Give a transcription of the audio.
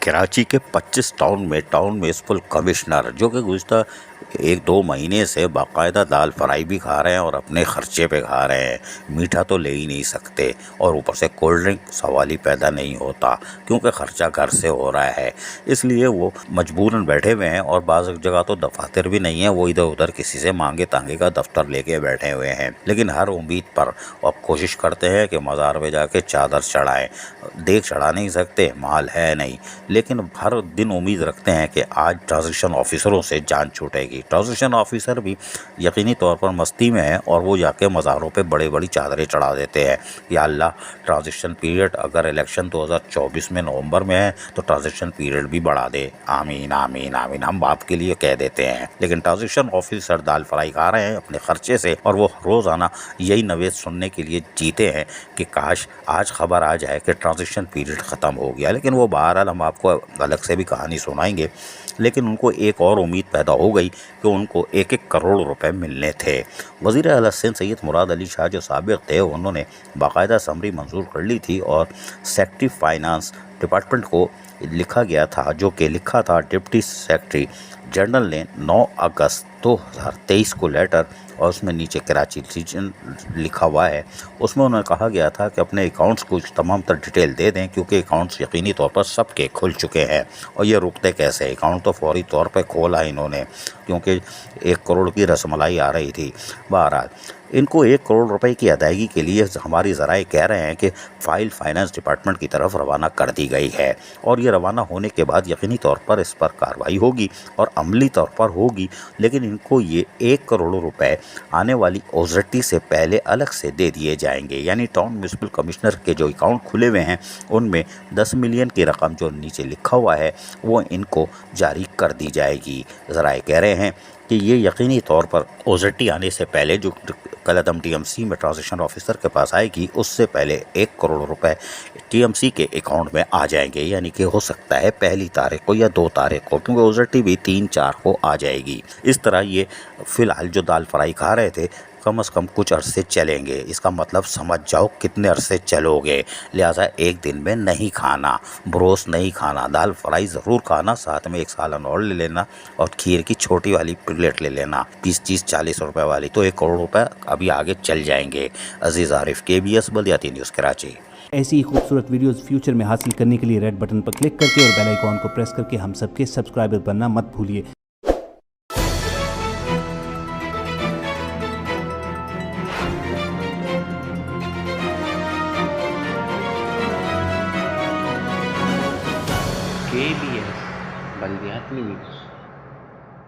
कराची के 25 टाउन में town municipal commissioner जो कि गुज़िश्ता 1-2 महीने से बाकायदा दाल फ्राई भी खा रहे हैं और अपने खर्चे पे खा रहे हैं, मीठा तो ले ही नहीं सकते और ऊपर से कोल्ड ड्रिंक सवाल ही पैदा नहीं होता क्योंकि ख़र्चा घर से हो रहा है। इसलिए वो मजबूरन बैठे हुए हैं और बाज़ जगह तो दफातर भी नहीं है, वो इधर उधर किसी से मांगे तांगे का दफ्तर लेके बैठे हुए हैं। लेकिन हर उम्मीद पर अब कोशिश करते हैं कि मज़ार में जाके चादर चढ़ाएं। देख चढ़ा नहीं सकते, माल है नहीं, लेकिन हर दिन उम्मीद रखते हैं कि आज ट्रांजैक्शन ऑफिसरों से जान छूटेगी। ट्रांजैक्शन ऑफिसर भी यकीनी तौर पर मस्ती में है और वो जाके मज़ारों पे बड़ी बड़ी चादरें चढ़ा देते हैं। या अल्लाह, ट्रांजैक्शन पीरियड अगर इलेक्शन 2024 में नवंबर में है तो ट्रांजैक्शन पीरियड भी बढ़ा दे। आमीन आमीन आमीन, हम बाप के लिए कह देते हैं। लेकिन ट्रांजैक्शन ऑफिसर दाल फ्राई खा रहे हैं अपने खर्चे से और वो रोज़ाना यही नवेद सुनने के लिए जीते हैं कि काश आज खबर आ जाए कि ट्रांजैक्शन पीरियड ख़त्म हो गया। लेकिन वो बहरहाल हम आपको अलग से भी कहानी सुनाएंगे। लेकिन उनको एक और उम्मीद पैदा हो गई कि उनको 1-1 करोड़ रुपए मिलने थे। वज़ीर आला सिंध सैयद मुराद अली शाह जो साबिक़ थे, उन्होंने बाकायदा समरी मंजूर कर ली थी और सेक्रेटरी फाइनेंस डिपार्टमेंट को लिखा गया था, जो कि लिखा था डिप्टी सेक्रेटरी जनरल ने 9 अगस्त 2023 को लेटर, और उसमें नीचे कराची रीजन लिखा हुआ है। उसमें उन्होंने कहा गया था कि अपने अकाउंट्स को तमाम तर डिटेल दे दें क्योंकि अकाउंट्स यकीनी तौर पर सबके खुल चुके हैं। और ये रुकते कैसे, अकाउंट तो फौरी तौर पर खोला इन्होंने क्योंकि 1 करोड़ की रसमलाई आ रही थी। बहरहाल इनको 1 करोड़ रुपए की अदायगी के लिए हमारी ज़राए कह रहे हैं कि फ़ाइल फाइनेंस डिपार्टमेंट की तरफ रवाना कर दी गई है और ये रवाना होने के बाद यकीनी तौर पर इस पर कार्रवाई होगी और अमली तौर पर होगी। लेकिन इनको ये 1 करोड़ रुपए आने वाली ओजरटी से पहले अलग से दे दिए जाएंगे। यानी टाउन म्यूनसिपल कमिश्नर के जो अकाउंट खुले हुए हैं उनमें 10 मिलियन की रकम जो नीचे लिखा हुआ है वो इनको जारी कर दी जाएगी। ज़राए कह रहे हैं कि ये यकीनी तौर पर ओजरटी आने से पहले जो कलदम टीएमसी में ट्रांजैक्शन ऑफिसर के पास आएगी उससे पहले 1 करोड़ रुपए टीएमसी के अकाउंट में आ जाएंगे। यानी कि हो सकता है 1 तारीख को या 2 तारीख को, क्योंकि ओजरटी भी 3-4 को आ जाएगी। इस तरह ये फ़िलहाल जो दाल फ्राई खा रहे थे कम से कम कुछ अरसे चलेंगे। इसका मतलब समझ जाओ कितने अरसे चलोगे। लिहाजा एक दिन में नहीं खाना, ब्रोस नहीं खाना, दाल फ्राई ज़रूर खाना, साथ में 1 सालन और ले लेना और खीर की छोटी वाली प्लेट ले लेना 20-40 रुपए वाली, तो 1 करोड़ रुपए अभी आगे चल जाएंगे। अजीज़ आरिफ, KBS बल्दियाती न्यूज़ कराची। ऐसी ही खूबसूरत वीडियोस फ्यूचर में हासिल करने के लिए रेड बटन पर क्लिक करके और बेल आइकॉन को प्रेस करके हम सबके सब्सक्राइबर बनना मत भूलिए। KBS बल्दियाती न्यूज़।